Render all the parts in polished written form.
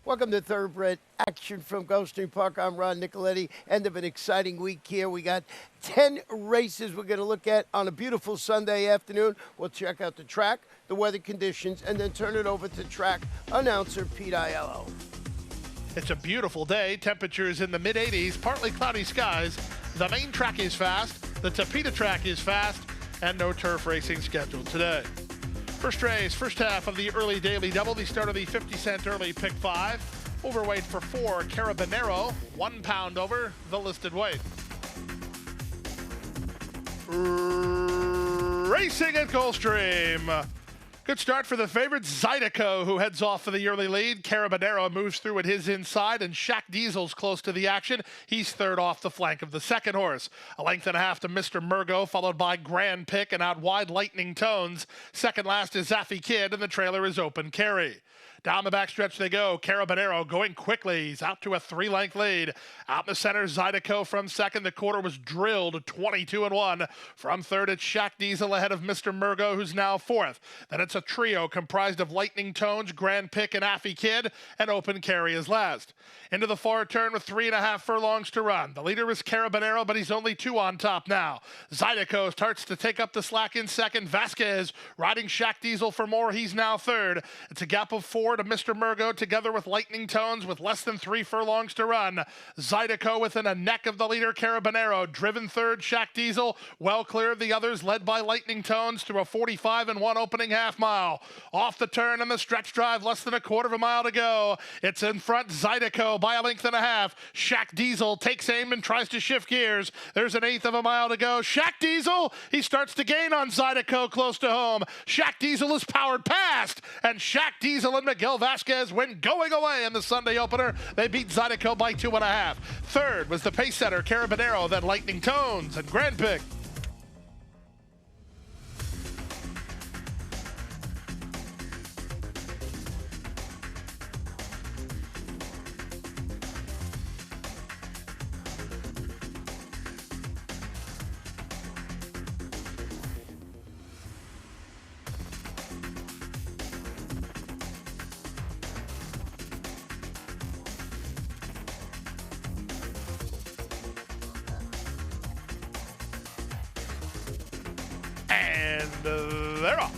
Welcome to Thoroughbred Action from Gulfstream Park. I'm Ron Nicoletti. End of an exciting week here. We got 10 races we're going to look at on a beautiful Sunday afternoon. We'll check out the track, the weather conditions, and then turn it over to track announcer Pete Aiello. It's a beautiful day. Temperatures in the mid-80s, partly cloudy skies. The main track is fast. The Tapeta track is fast, and no turf racing scheduled today. First race, first half of the early daily double. The start of the 50-cent early pick 5. Overweight for 4, Carabinero, 1 pound over the listed weight. Racing at Gulfstream. Good start for the favorite, Zydeco, who heads off for the early lead. Carabinero moves through at his inside, and Shaq Diesel's close to the action. He's third off the flank of the second horse. A length and a half to Mr. Murgo, followed by Grand Pick, and out wide, Lightning Tones. Second last is Zaffy Kid, and the trailer is Open Carry. Down the backstretch they go. Carabinero going quickly. He's out to a 3-length lead. Out in the center, Zydeco from second. The quarter was drilled 22-1. From third, it's Shaq Diesel ahead of Mr. Murgo, who's now fourth. Then it's a trio comprised of Lightning Tones, Grand Pick, and Affy Kid, and Open Carry is last. Into the far turn with 3.5 furlongs to run. The leader is Carabinero, but he's only 2 on top now. Zydeco starts to take up the slack in second. Vasquez riding Shaq Diesel for more. He's now third. It's a gap of 4 to Mr. Murgo, together with Lightning Tones with less than 3 furlongs to run. Zydeco within a neck of the leader, Carabinero. Driven third, Shaq Diesel. Well clear of the others, led by Lightning Tones through a 45-1 opening half mile. Off the turn and the stretch drive, less than a quarter of a mile to go. It's in front, Zydeco by a length and a half. Shaq Diesel takes aim and tries to shift gears. There's an eighth of a mile to go. Shaq Diesel, he starts to gain on Zydeco close to home. Shaq Diesel is powered past, and Shaq Diesel and Miguel Vasquez went going away in the Sunday opener. They beat Zydeco by 2.5. Third was the pace setter, Carabinero, then Lightning Tones and Grand Pick. And they're off.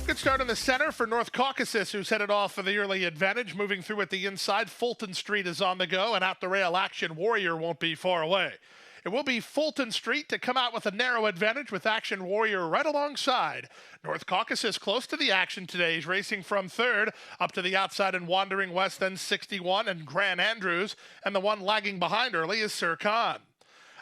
Good start in the center for North Caucasus, who's headed off for the early advantage. Moving through at the inside, Fulton Street is on the go, and at the rail, Action Warrior won't be far away. It will be Fulton Street to come out with a narrow advantage, with Action Warrior right alongside. North Caucasus close to the action today. He's racing from third up to the outside and Wandering West, then 61 and Grand Andrews, and the one lagging behind early is Sir Khan.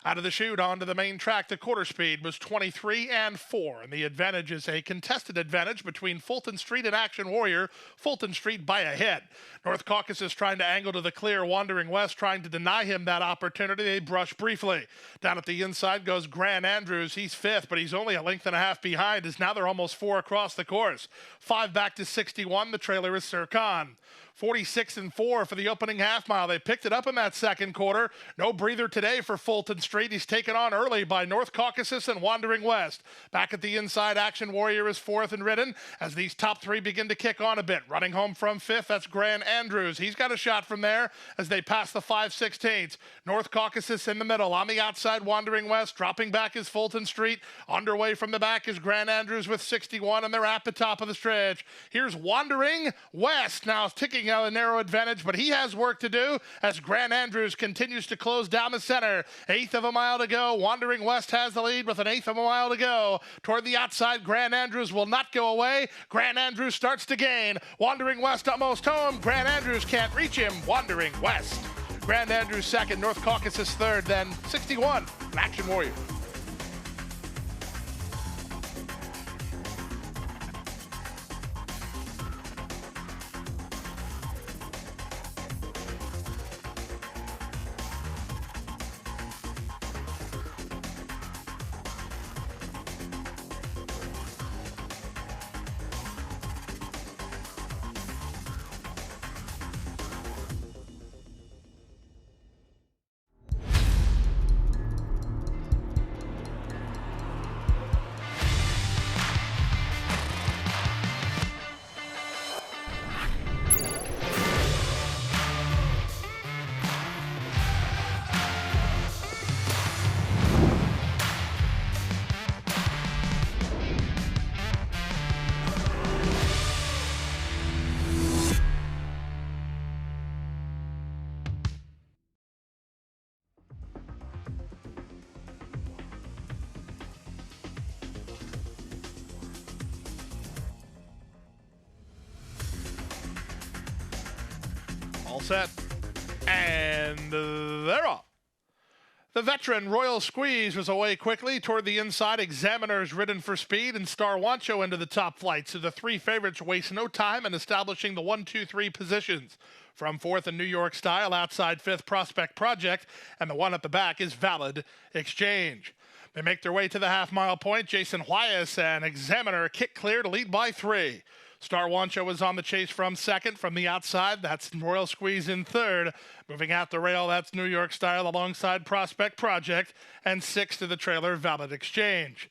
Out of the chute onto the main track, the quarter speed was 23-4, and the advantage is a contested advantage between Fulton Street and Action Warrior. Fulton Street by a head. North Caucasus trying to angle to the clear, Wandering West trying to deny him that opportunity. They brush briefly. Down at the inside goes Grand Andrews. He's fifth, but he's only a length and a half behind, as now they're almost 4 across the course. 5 back to 61. The trailer is Sir Khan. 46-4 for the opening half mile. They picked it up in that second quarter. No breather today for Fulton Street. He's taken on early by North Caucasus and Wandering West. Back at the inside, Action Warrior is fourth and ridden as these top 3 begin to kick on a bit. Running home from fifth, that's Grand Andrews. He's got a shot from there as they pass the 5/16. North Caucasus in the middle. On the outside, Wandering West. Dropping back is Fulton Street. Underway from the back is Grand Andrews with 61, and they're at the top of the stretch. Here's Wandering West now ticking out a narrow advantage, but he has work to do as Grand Andrews continues to close down the center. Eighth of a mile to go. Wandering West has the lead with an eighth of a mile to go. Toward the outside, Grand Andrews will not go away. Grand Andrews starts to gain. Wandering West almost home. Grand Andrews can't reach him. Wandering West. Grand Andrews second, North Caucasus third, then 61, Action Warrior. set. And they're off. The veteran Royal Squeeze was away quickly toward the inside. Examiners ridden for speed, and Star Wancho into the top flight. So the three favorites waste no time in establishing the 1, 2, 3 positions. From fourth in New York Style, outside fifth Prospect Project, and the one at the back is Valid Exchange. They make their way to the half-mile point. Jason Huayas and Examiner kick clear to lead by 3. Star Wancho was on the chase from second. From the outside, that's Royal Squeeze in third. Moving out the rail, that's New York Style alongside Prospect Project. And 6 to the trailer, Valid Exchange.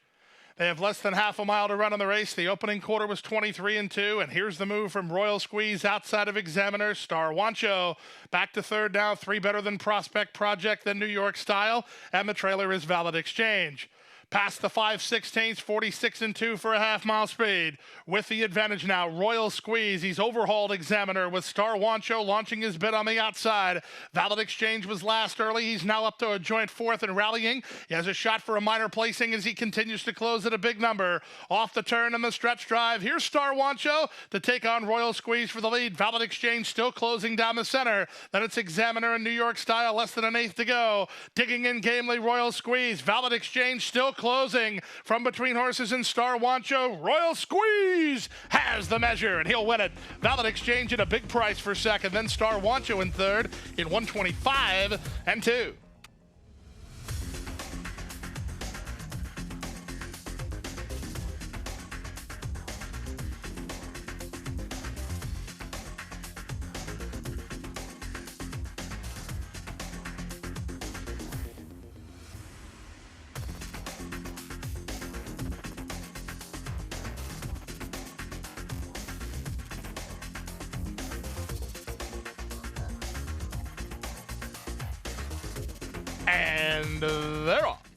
They have less than half a mile to run on the race. The opening quarter was 23-2. And here's the move from Royal Squeeze outside of Examiner. Star Wancho back to third now. 3 better than Prospect Project, than New York Style. And the trailer is Valid Exchange. Past the 5/16, 46-2 for a half-mile speed. With the advantage now, Royal Squeeze. He's overhauled Examiner with Star Wancho launching his bid on the outside. Valid Exchange was last early. He's now up to a joint fourth and rallying. He has a shot for a minor placing as he continues to close at a big number. Off the turn in the stretch drive. Here's Star Wancho to take on Royal Squeeze for the lead. Valid Exchange still closing down the center. Then it's Examiner and New York Style. Less than an eighth to go. Digging in gamely, Royal Squeeze. Valid Exchange still closing from between horses and Star Wancho. Royal Squeeze has the measure, and he'll win it. Valid Exchange at a big price for second, then Star Wancho in third in 125-2. And they're off.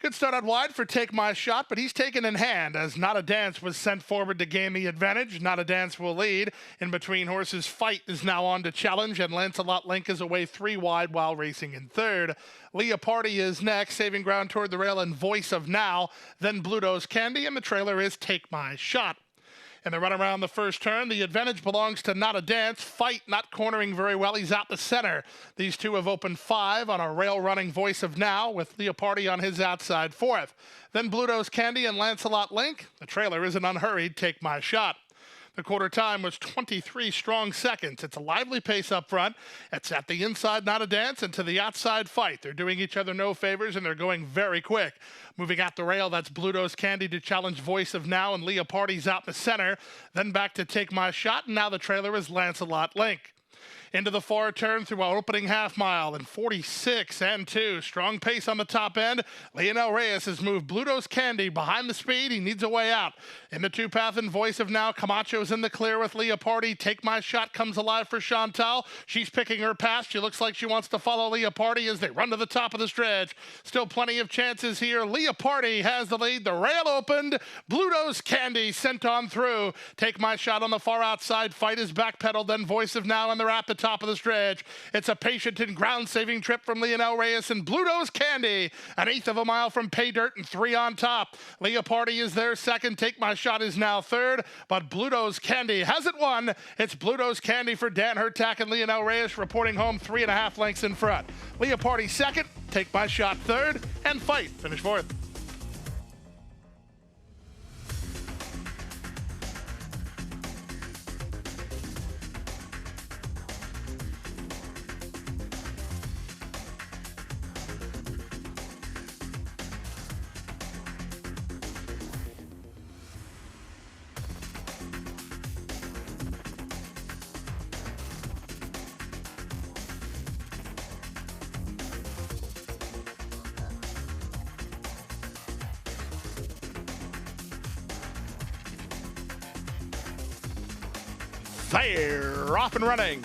Good start out wide for Take My Shot, but he's taken in hand as Not a Dance was sent forward to gain the advantage. Not a Dance will lead. In between horses, Fight is now on to challenge, and Lancelot Link is away 3 wide while racing in third. Leopardi is next, saving ground toward the rail, and Voice of Now. Then Bluto's Candy, and the trailer is Take My Shot. In the run around the first turn, the advantage belongs to Not a Dance. Fight not cornering very well. He's out the center. These two have opened 5 on a rail-running Voice of Now, with Leopardi on his outside fourth. Then Bluto's Candy and Lancelot Link. The trailer is an unhurried Take My Shot. The quarter time was 23 strong seconds. It's a lively pace up front. It's at the inside, Not a Dance, and to the outside, Fight. They're doing each other no favors, and they're going very quick. Moving at the rail, that's Bluto's Candy to challenge Voice of Now, and Leopardi's out in the center. Then back to Take My Shot, and now the trailer is Lancelot Link. Into the far turn through our opening half mile in 46-2. Strong pace on the top end. Leonel Reyes has moved Bluto's Candy behind the speed. He needs a way out. In the two-path and Voice of Now, Camacho's in the clear with Leopardi. Take My Shot comes alive for Chantal. She's picking her path. She looks like she wants to follow Leopardi as they run to the top of the stretch. Still plenty of chances here. Leopardi has the lead. The rail opened. Bluto's Candy sent on through. Take My Shot on the far outside. Fight is backpedaled. Then Voice of Now in the rapid top of the stretch. It's a patient and ground-saving trip from Leonel Reyes and Bluto's Candy. An eighth of a mile from Pay Dirt and 3 on top. Leopardi is there second. Take My Shot is now third, but Bluto's Candy hasn't won. It's Bluto's Candy for Dan Hertak and Leonel Reyes reporting home 3.5 lengths in front. Leopardi second, Take My Shot third, and Fight finish fourth. They're off and running.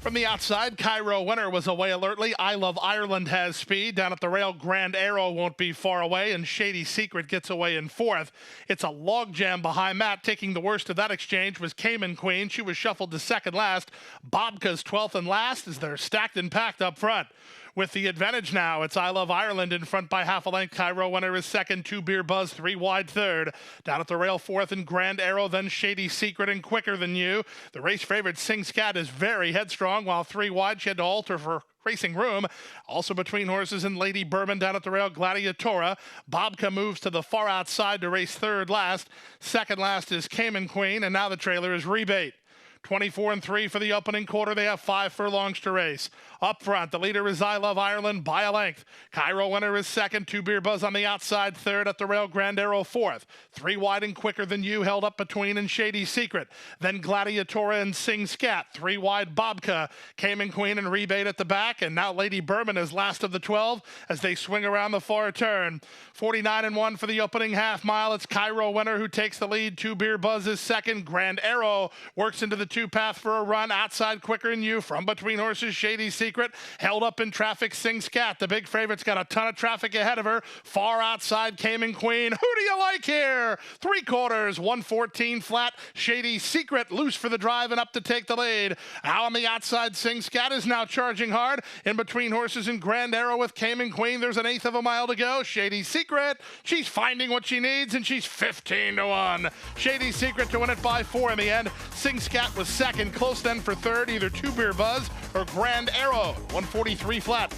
From the outside, Cairo Winner was away alertly. I Love Ireland has speed. Down at the rail, Grand Arrow won't be far away, and Shady Secret gets away in fourth. It's a logjam behind that. Taking the worst of that exchange was Cayman Queen. She was shuffled to second last. Bobka's 12th and last as they're stacked and packed up front. With the advantage now, it's I Love Ireland in front by half a length. Cairo Winner is second, 2 Beer Buzz, 3 wide third. Down at the rail, fourth and Grand Arrow, then Shady Secret and Quicker Than You. The race favorite Sing Scat is very headstrong, while 3 wide she had to alter for racing room. Also between horses and Lady Bourbon down at the rail, Gladiatora. Bobka moves to the far outside to race third last. Second last is Cayman Queen, and now the trailer is Rebate. 24 and 3 for the opening quarter. They have 5 furlongs to race. Up front, the leader is I Love Ireland by a length. Cairo Winner is second, 2 Beer Buzz on the outside, third at the rail, Grand Arrow fourth. 3 wide and Quicker Than You held up between and Shady Secret. Then Gladiatora and Sing Scat. 3 wide Bobka, Cayman Queen and Rebate at the back. And now Lady Bourbon is last of the 12 as they swing around the far turn. 49 and 1 for the opening half mile. It's Cairo Winner who takes the lead. 2 Beer Buzz is second. Grand Arrow works into the 2 path for a run. Outside Quicker Than You from between horses. Shady Secret held up in traffic. Sing Scat, the big favorite's got a ton of traffic ahead of her. Far outside Cayman Queen. Who do you like here? 3/4, 114 flat. Shady Secret loose for the drive and up to take the lead. Out on the outside, Sing Scat is now charging hard. In between horses and Grand Arrow with Cayman Queen. There's an eighth of a mile to go. Shady Secret, she's finding what she needs, and she's 15 to 1. Shady Secret to win it by 4 in the end. Sing Scat was second. Close then for third, either 2 Beer Buzz or Grand Arrow. 143 flat.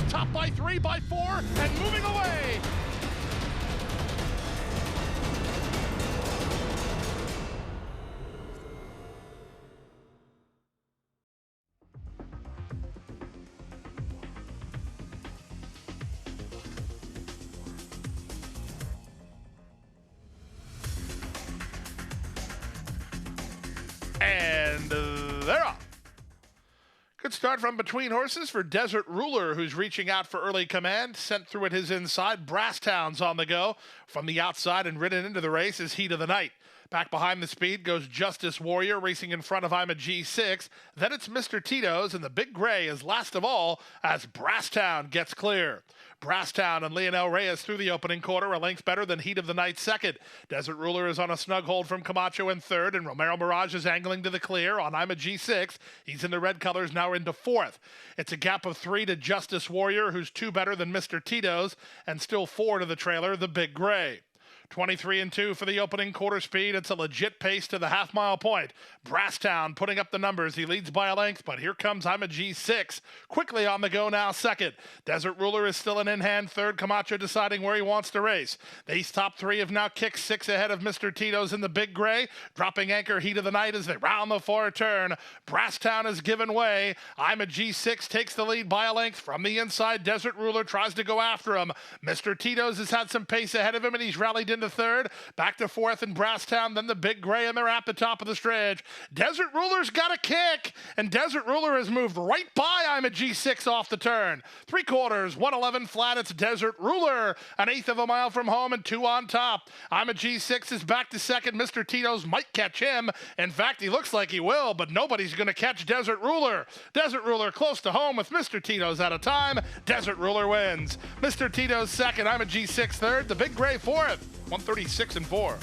Top by 3, by 4, and moving away. And they're off. Good start from between horses for Desert Ruler, who's reaching out for early command. Sent through at his inside. Brasstown's on the go. From the outside and ridden into the race is Heat of the Night. Back behind the speed goes Justice Warrior, racing in front of I'm a G6. Then it's Mr. Tito's, and the Big Gray is last of all as Brasstown gets clear. Brasstown and Lionel Reyes through the opening quarter, a length better than Heat of the Night second. Desert Ruler is on a snug hold from Camacho in third, and Romero Mirage is angling to the clear on I'm a G6. He's in the red colors, now into fourth. It's a gap of 3 to Justice Warrior, who's 2 better than Mr. Tito's, and still 4 to the trailer, the Big Gray. 23 and 2 for the opening quarter speed. It's a legit pace to the half-mile point. Brasstown putting up the numbers. He leads by a length, but here comes I'm a G6. Quickly on the go now, second. Desert Ruler is still an in-hand third. Camacho deciding where he wants to race. These top 3 have now kicked 6 ahead of Mr. Tito's in the Big Gray. Dropping anchor Heat of the Night as they round the far turn. Brasstown has given way. I'm a G6 takes the lead by a length from the inside. Desert Ruler tries to go after him. Mr. Tito's has had some pace ahead of him, and he's rallied into third, back to fourth in Brasstown, then the Big Gray, and they're at the top of the stretch. Desert Ruler's got a kick, and Desert Ruler has moved right by I'm a G6 off the turn. 3/4, 111 flat, it's Desert Ruler, an eighth of a mile from home and 2 on top. I'm a G6 is back to second. Mr. Tito's might catch him. In fact, he looks like he will, but nobody's going to catch Desert Ruler. Desert Ruler close to home with Mr. Tito's out of time. Desert Ruler wins. Mr. Tito's second, I'm a G6 third, the Big Gray fourth. 136 and 4.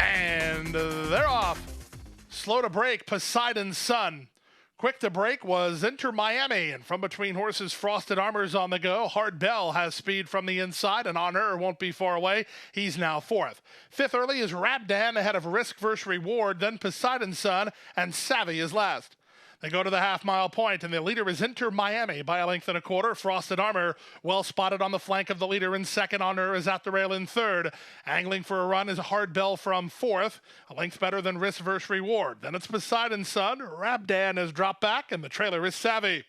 And they're off. Slow to break, Poseidon's Sun. Quick to break was Inter Miami, and from between horses, Frosted Armor's on the go. Hard Bell has speed from the inside, and Honor won't be far away. He's now fourth. Fifth early is Rabdan ahead of Risk vs. Reward, then Poseidon's Sun, and Savvy is last. They go to the half-mile point, and the leader is Inter Miami by a length and a quarter. Frosted Armor, well spotted on the flank of the leader in second. Honor is at the rail in third. Angling for a run is Hard Bell from fourth, a length better than Risk vs. Reward. Then it's Poseidon's Sun. Rabdan has dropped back, and the trailer is Savvy.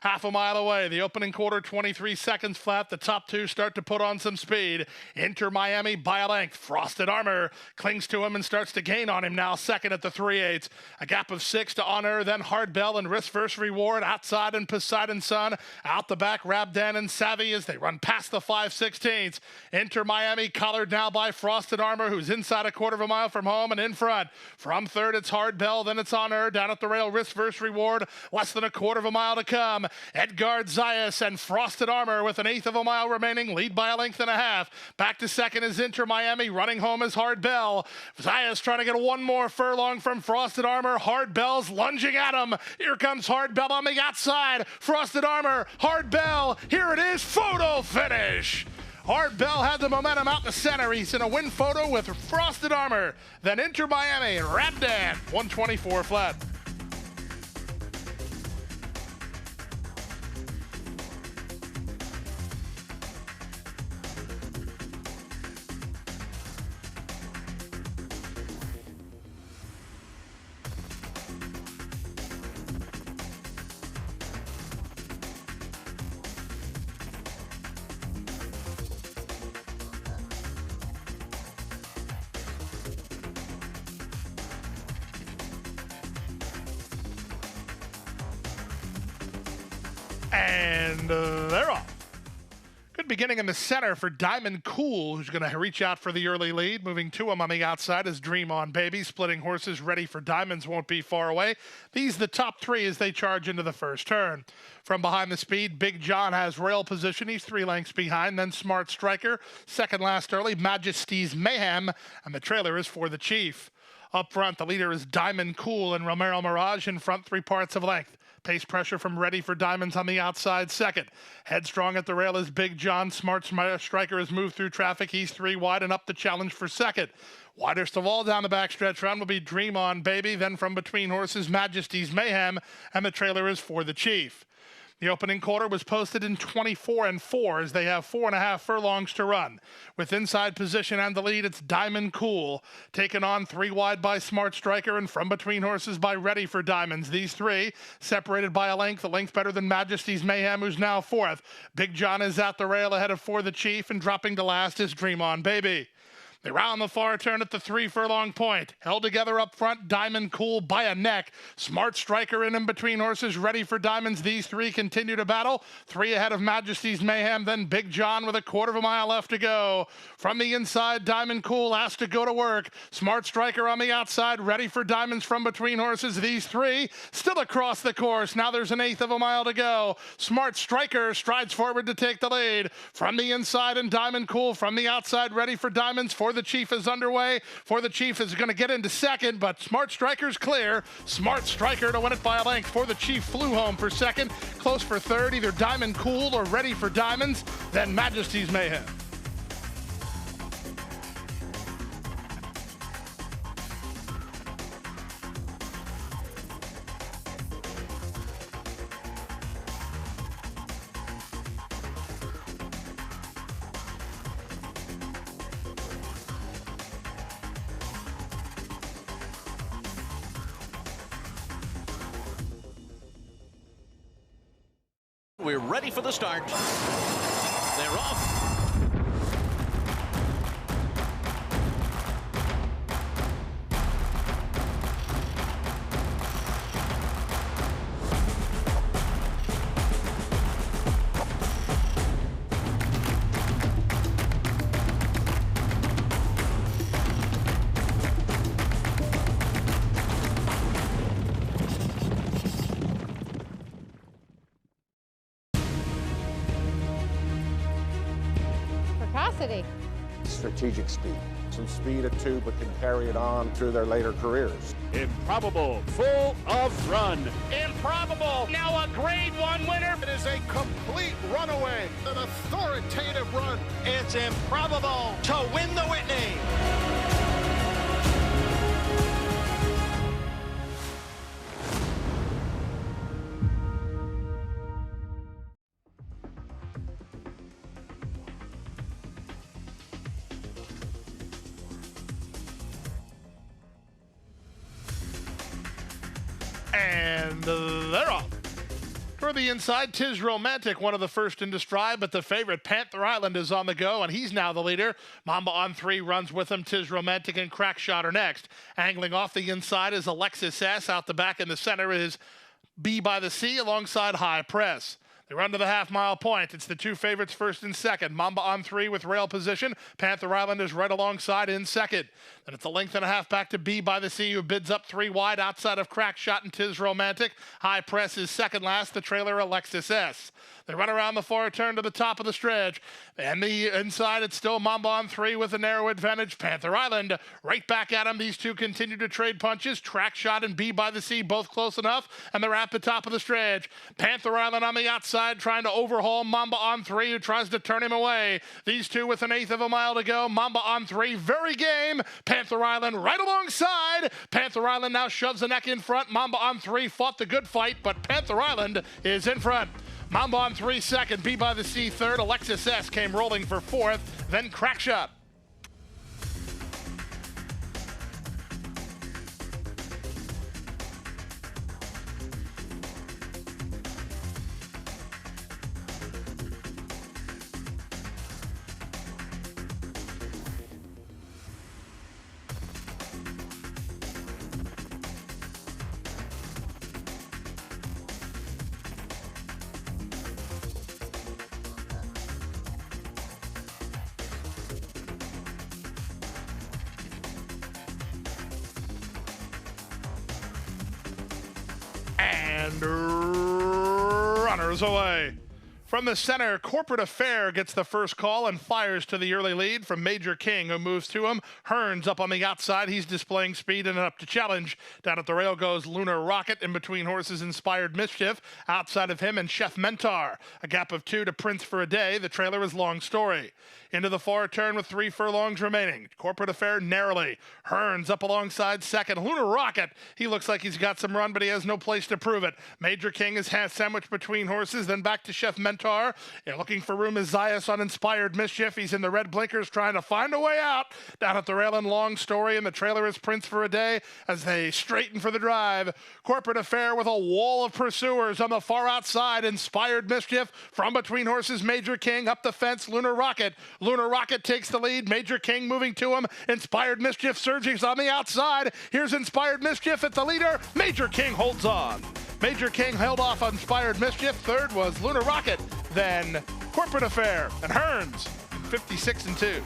Half a mile away, the opening quarter, 23 seconds flat. The top two start to put on some speed. Inter Miami by a length. Frosted Armor clings to him and starts to gain on him now, second at the 3/8. A gap of 6 to Honor, then Hard Bell and Risk vs. Reward outside, and Poseidon's Sun out the back. Rabdan and Savvy as they run past the 5/16. Inter Miami collared now by Frosted Armor, who's inside a quarter of a mile from home and in front. From third, it's Hard Bell, then it's Honor. Down at the rail, Risk vs. Reward, less than a quarter of a mile to come. Edgard Zayas and Frosted Armor with an eighth of a mile remaining, lead by a length and a half. Back to second is Inter Miami, running home is Hard Bell. Zayas trying to get one more furlong from Frosted Armor. Hard Bell's lunging at him. Here comes Hard Bell on the outside. Frosted Armor, Hard Bell, here it is, photo finish. Hard Bell had the momentum out the center. He's in a win photo with Frosted Armor. Then Inter Miami and Rabdan, 124 flat. And they're off. Good beginning in the center for Diamond Cool, who's going to reach out for the early lead. Moving to him on the outside is Dream On Baby. Splitting horses ready for Diamonds won't be far away. These the top three as they charge into the first turn. From behind the speed, Big John has rail position. He's 3 lengths behind. Then Smart Striker. Second last early, Majesty's Mayhem. And the trailer is for the Chief. Up front, the leader is Diamond Cool and Romero Mirage in front, 3 parts of length. Pace pressure from Ready for Diamonds on the outside second. Headstrong at the rail is Big John. Smart Striker has moved through traffic. He's 3 wide and up the challenge for second. Widest of all down the backstretch run will be Dream On Baby. Then from between horses, Majesty's Mayhem. And the trailer is for the Chief. The opening quarter was posted in 24 4 as they have 4.5 furlongs to run. With inside position and the lead, it's Diamond Cool. Taken on 3 wide by Smart Striker and from between horses by Ready for Diamonds. These 3 separated by a length better than Majesty's Mayhem, who's now fourth. Big John is at the rail ahead of For the Chief, and dropping to last is Dream On Baby. They round the far turn at the 3 furlong point. Held together up front, Diamond Cool by a neck. Smart Striker in between horses, Ready for Diamonds. These 3 continue to battle. 3 ahead of Majesty's Mayhem, then Big John with a quarter of a mile left to go. From the inside, Diamond Cool asked to go to work. Smart Striker on the outside, Ready for Diamonds from between horses. These 3 still across the course. Now there's an eighth of a mile to go. Smart Striker strides forward to take the lead. From the inside and Diamond Cool from the outside, Ready for Diamonds. For the Chief is underway. For the Chief is going to get into second, but Smart Striker's clear. Smart Striker to win it by a length. For the Chief flew home for second. Close for third, either Diamond Cool or Ready for Diamonds, then Majesty's Mayhem. We're ready for the start. They're off. Precocity. Strategic speed. some speed at 2, but can carry it on through their later careers. Improbable, full of run. Improbable, now a Grade 1 winner. It is a complete runaway, an authoritative run. It's improbable to win the Whitney. And they're off. For the inside, Tis Romantic, one of the first into stride, but the favorite, Panther Island, is on the go, and he's now the leader. Mamba on 3 runs with him. Tis Romantic and Crackshot are next. Angling off the inside is Alexis S. Out the back in the center is B by the Sea alongside High Press. They run to the half-mile point. It's the two favorites first and second. Mamba on 3 with rail position. Panther Island is right alongside in second. Then it's a length and a half back to B by the Sea, who bids up 3 wide outside of Crackshot and Tis Romantic. High Press is second last. The trailer, Alexis S. They run around the far turn to the top of the stretch. And the inside, it's still Mamba on 3 with a narrow advantage. Panther Island right back at him. These two continue to trade punches. Crackshot and B by the Sea both close enough, and they're at the top of the stretch. Panther Island on the outside trying to overhaul Mamba on 3, who tries to turn him away. These two with an eighth of a mile to go. Mamba on 3, very game. Panther Island right alongside. Panther Island now shoves the neck in front. Mamba on 3 fought the good fight, but Panther Island is in front. Mamba on 3 second, B by the Sea third. Alexis S came rolling for fourth, then Crackshot. And runners away. From the center, Corporate Affair gets the first call and fires to the early lead from Major King, who moves to him. Hearns up on the outside. He's displaying speed and up to challenge. Down at the rail goes Lunar Rocket. In between horses, Inspired Mischief. Outside of him and Chef Mentar. A gap of 2 to Prince for a Day. The trailer is Long Story. Into the far turn with 3 furlongs remaining. Corporate Affair narrowly. Hearns up alongside second. Lunar Rocket. He looks like he's got some run, but he has no place to prove it. Major King is half sandwiched between horses, then back to Chef Mentar. Yeah, looking for room is Zayas on Inspired Mischief. He's in the red blinkers trying to find a way out. Down at the rail and Long Story, and the trailer is Prince for a Day as they straighten for the drive. Corporate Affair with a wall of pursuers on the far outside. Inspired Mischief from between horses. Major King up the fence. Lunar Rocket. Lunar Rocket takes the lead. Major King moving to him. Inspired Mischief surging on the outside. Here's Inspired Mischief at the leader. Major King holds on. Major King held off on Inspired Mischief. Third was Lunar Rocket. Then Corporate Affair and Hearns, 56 and 2.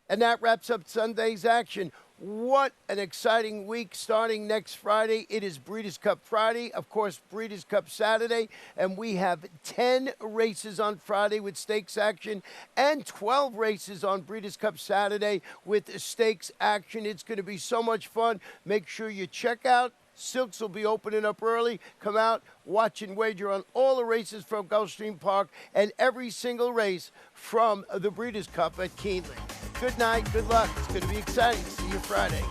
And that wraps up Sunday's action. What an exciting week starting next Friday. It is Breeders' Cup Friday, of course, Breeders' Cup Saturday, and we have 10 races on Friday with stakes action and 12 races on Breeders' Cup Saturday with stakes action. It's going to be so much fun. Make sure you check out. Silks will be opening up early. Come out, watch and wager on all the races from Gulfstream Park and every single race from the Breeders' Cup at Keeneland. Good night, good luck. It's going to be exciting. See you Friday.